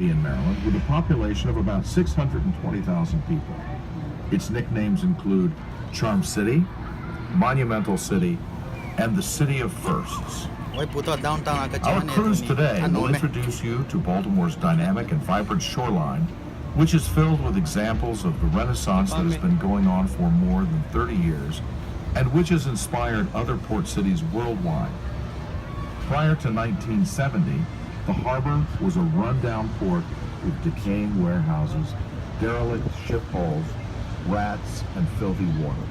in Maryland with a population of about 620,000 people. Its nicknames include Charm City, Monumental City, and the City of Firsts. Our cruise today will introduce you to Baltimore's dynamic and vibrant shoreline, which is filled with examples of the Renaissance that has been going on for more than 30 years and which has inspired other port cities worldwide. Prior to 1970, the harbor was a rundown port with decaying warehouses, derelict ship hulls, rats, and filthy water.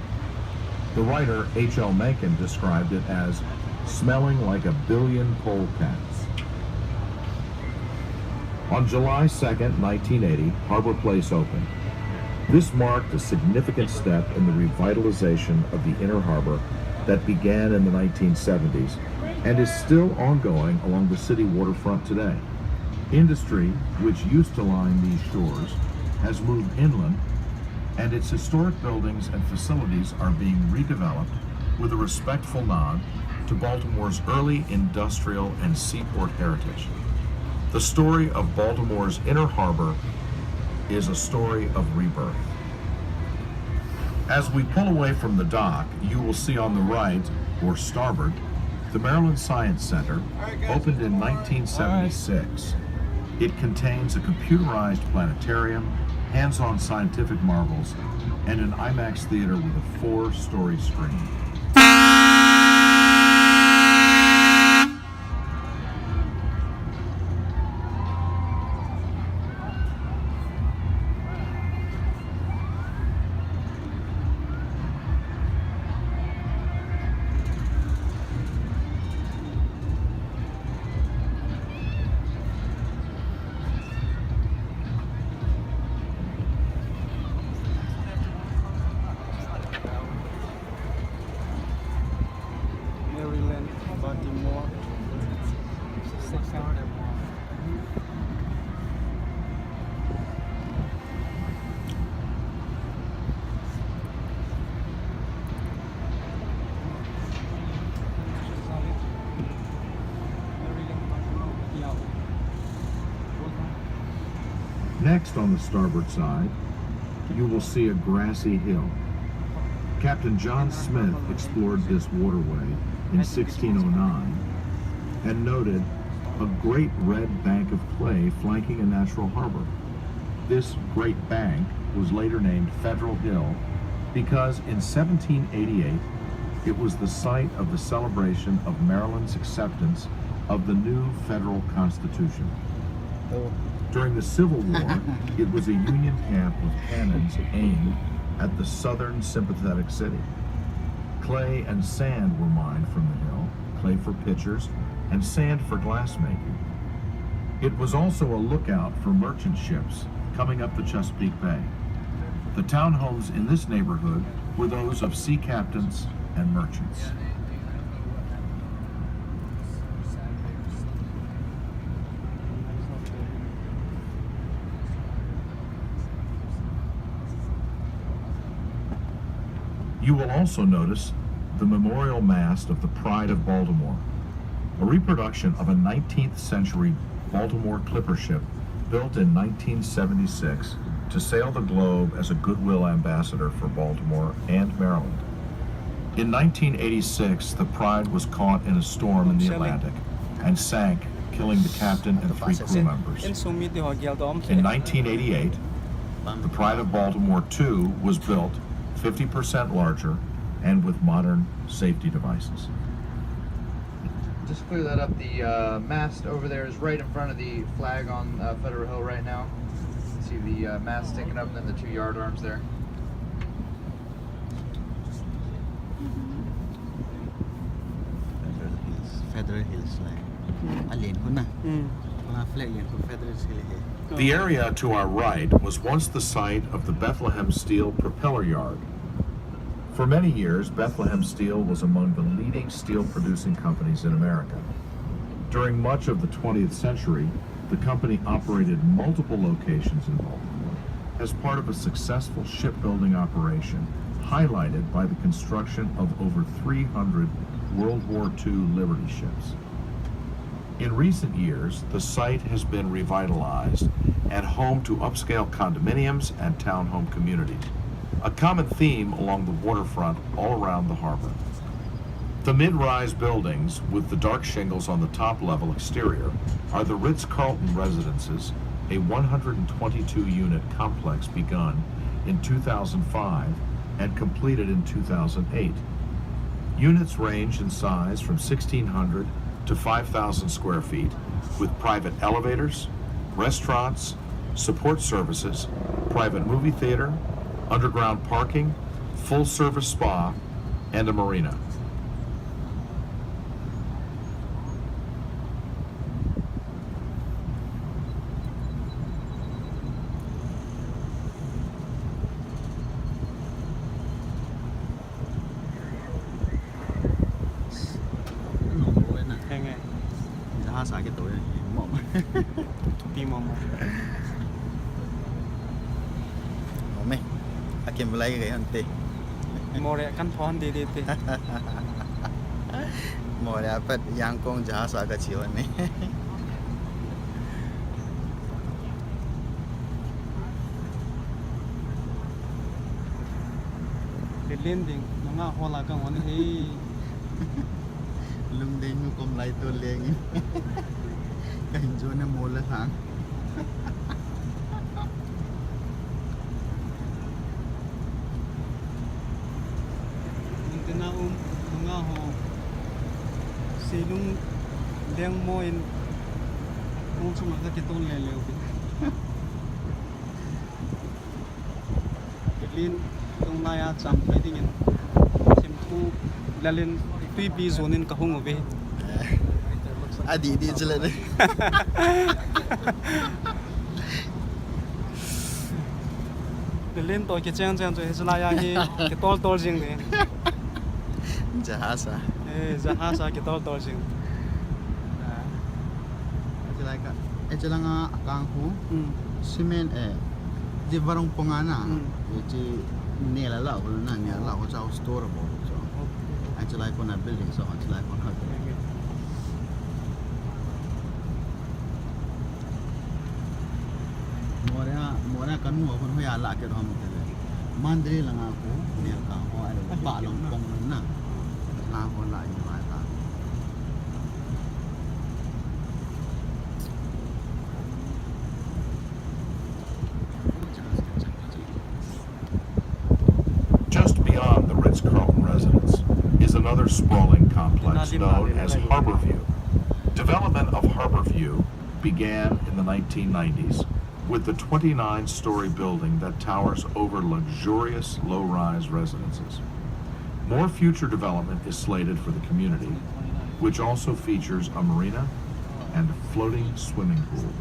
The writer H.L. Mencken described it as smelling like a billion polecats. On July 2nd, 1980, Harbor Place opened. This marked a significant step in the revitalization of the inner harbor that began in the 1970s and is still ongoing along the city waterfront today. Industry, which used to line these shores, has moved inland, and its historic buildings and facilities are being redeveloped with a respectful nod to Baltimore's early industrial and seaport heritage. The story of Baltimore's inner harbor is a story of rebirth. As we pull away from the dock, you will see on the right, or starboard, the Maryland Science Center, opened in 1976. It contains a computerized planetarium, hands-on scientific marvels, and an IMAX theater with a 4-story screen. Baltimore, 6 hours. Next on the starboard side, you will see a grassy hill. Captain John Smith explored this waterway in 1609 and noted a great red bank of clay flanking a natural harbor. This great bank was later named Federal Hill because in 1788 it was the site of the celebration of Maryland's acceptance of the new federal constitution. During the Civil War, it was a Union camp with cannons aimed at the southern sympathetic city. Clay and sand were mined from the hill, clay for pitchers, and sand for glassmaking. It was also a lookout for merchant ships coming up the Chesapeake Bay. The townhomes in this neighborhood were those of sea captains and merchants. You will also notice the memorial mast of the Pride of Baltimore, a reproduction of a 19th century Baltimore clipper ship built in 1976 to sail the globe as a goodwill ambassador for Baltimore and Maryland. In 1986, the Pride was caught in a storm in the Atlantic and sank, killing the captain and 3 crew members. In 1988, the Pride of Baltimore II was built 50% larger and with modern safety devices. Just clear that up. The mast over there is right in front of the flag on Federal Hill right now. See the mast sticking up and then the 2 yard arms there. Federal Hills The area to our right was once the site of the Bethlehem Steel propeller yard. For many years, Bethlehem Steel was among the leading steel producing companies in America. During much of the 20th century, the company operated multiple locations in Baltimore as part of a successful shipbuilding operation, highlighted by the construction of over 300 World War II Liberty ships. In recent years, the site has been revitalized and home to upscale condominiums and townhome communities, a common theme along the waterfront all around the harbor. The mid-rise buildings with the dark shingles on the top level exterior are the Ritz-Carlton Residences, a 122-unit complex begun in 2005 and completed in 2008. Units range in size from 1,600 to 5,000 square feet, with private elevators, restaurants, support services, private movie theater, underground parking, full-service spa, and a marina. Henge. Jahat sakit tu ya. Mom. Tupi mama. Ome. Akin mulai ke ante. More kan phone di. Mau dapat yang kong jahat sakit ciwan ni. Landing nga hola kang on he. Lung din mo kom lai tu leng. Kain jo na mola thang. Tena nga ho. Silung leng mo in kung sumaga kitong lelew. Lin tong naya cham phai ding in sim thu lalin tui bi zonin ka hung obe Adi di jela ni. lalin to ke chang chang zo hezla ya hi ke tol jing ne Jahat sa. jaha sa ke tol jing Jelai ka. Jela nga akang hu. Simen di varong pangana. Ji ni la la ko na ni la ko chao store bo. So. Jelai ko na building so jelai ko na. Mora kan mo kon hoya la ke rom te. Mandri la nga ko ni ka ho ai ba long pong na. La ko la ni ma ta. Just beyond the Ritz-Carlton residence is another sprawling complex known as Harborview. Development of Harborview began in the 1990s with the 29-story building that towers over luxurious low-rise residences. More future development is slated for the community, which also features a marina and a floating swimming pool.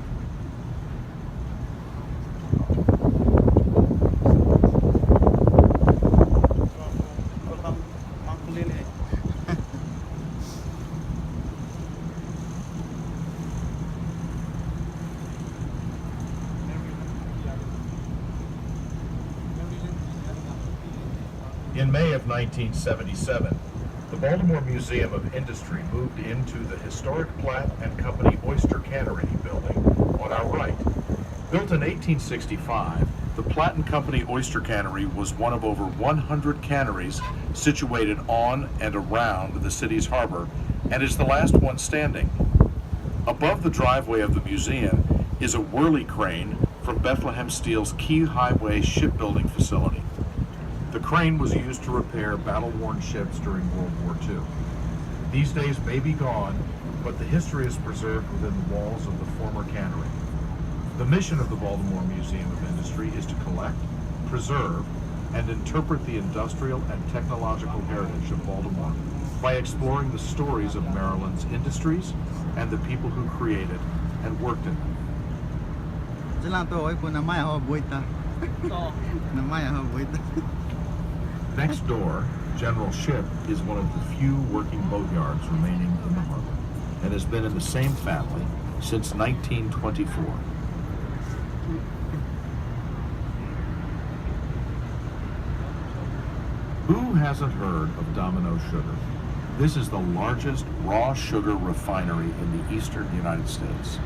In May of 1977, the Baltimore Museum of Industry moved into the historic Platt and Company Oyster Cannery building on our right. Built in 1865, the Platt and Company Oyster Cannery was one of over 100 canneries situated on and around the city's harbor and is the last one standing. Above the driveway of the museum is a whirly crane from Bethlehem Steel's Key Highway shipbuilding facility. The crane was used to repair battle-worn ships during World War II. These days may be gone, but the history is preserved within the walls of the former cannery. The mission of the Baltimore Museum of Industry is to collect, preserve, and interpret the industrial and technological heritage of Baltimore by exploring the stories of Maryland's industries and the people who created and worked in them. Jela to oi ko na mai ho buita. Na mai ho buita. Next door, General Ship is one of the few working boatyards remaining in the harbor and has been in the same family since 1924. Who hasn't heard of Domino Sugar? This is the largest raw sugar refinery in the eastern United States.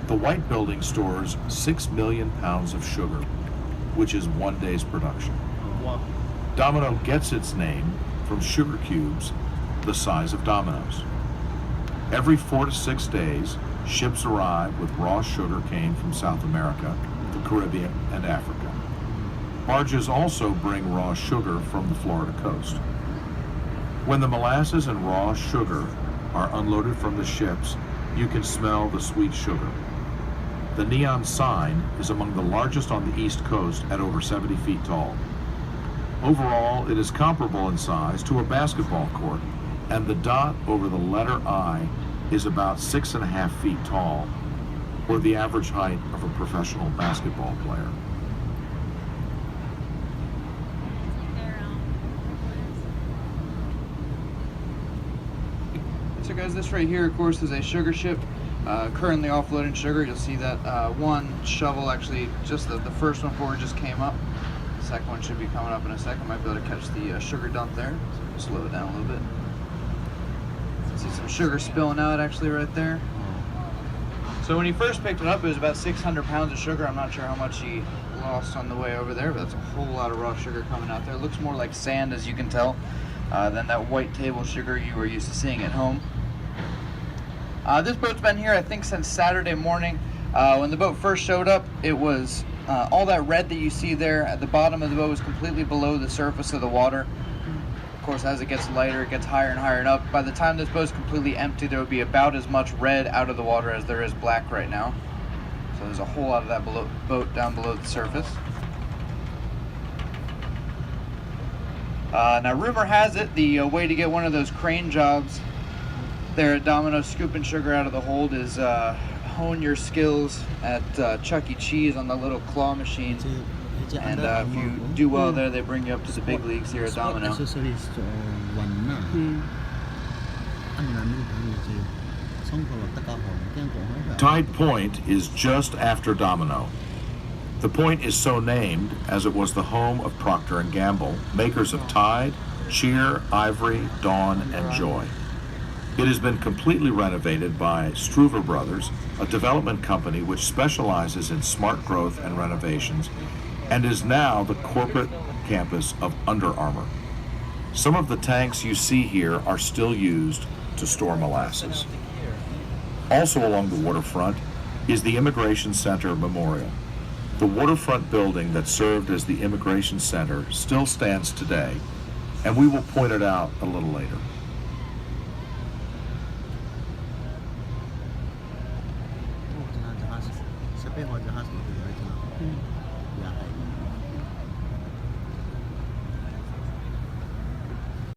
The White Building stores 6 million pounds of sugar, which is 1 day's production. Wow. Domino gets its name from sugar cubes the size of dominoes. Every 4 to 6 days, ships arrive with raw sugar cane from South America, the Caribbean, and Africa. Barges also bring raw sugar from the Florida coast. When the molasses and raw sugar are unloaded from the ships, you can smell the sweet sugar. The neon sign is among the largest on the East Coast at over 70 feet tall. Overall, it is comparable in size to a basketball court, and the dot over the letter I is about 6.5 feet tall, or the average height of a professional basketball player. So guys, this right here, of course, is a sugar ship currently offloading sugar. You'll see that one shovel, actually, just the first one forward just came up. The second one should be coming up in a second. Might be able to catch the sugar dump there. So slow it down a little bit. See some sugar spilling out actually right there. So when he first picked it up, it was about 600 pounds of sugar. I'm not sure how much he lost on the way over there, but that's a whole lot of raw sugar coming out there. It looks more like sand, as you can tell, than that white table sugar you were used to seeing at home. This boat's been here, I think, since Saturday morning. When the boat first showed up, it was all that red that you see there at the bottom of the boat was completely below the surface of the water. Of course, as it gets lighter, it gets higher and higher and up. By the time this boat's completely empty, there will be about as much red out of the water as there is black right now. So there's a whole lot of that boat down below the surface. Now, rumor has it the way to get one of those crane jobs there at Domino scooping sugar out of the hold is hone your skills at Chuck E. Cheese on the little claw machine. And if you do well there, they bring you up to the big leagues here at Domino. Accessories one na. Ano na nung si songkolo takahon kaya ko. Tide Point is just after Domino. The point is so named as it was the home of Procter & Gamble, makers of Tide, Cheer, Ivory, Dawn, and Joy. It has been completely renovated by Struver Brothers, a development company which specializes in smart growth and renovations, and is now the corporate campus of Under Armour. Some of the tanks you see here are still used to store molasses. Also along the waterfront is the Immigration Center Memorial. The waterfront building that served as the Immigration Center still stands today, and we will point it out a little later. Jahaz, sampai jahaz mo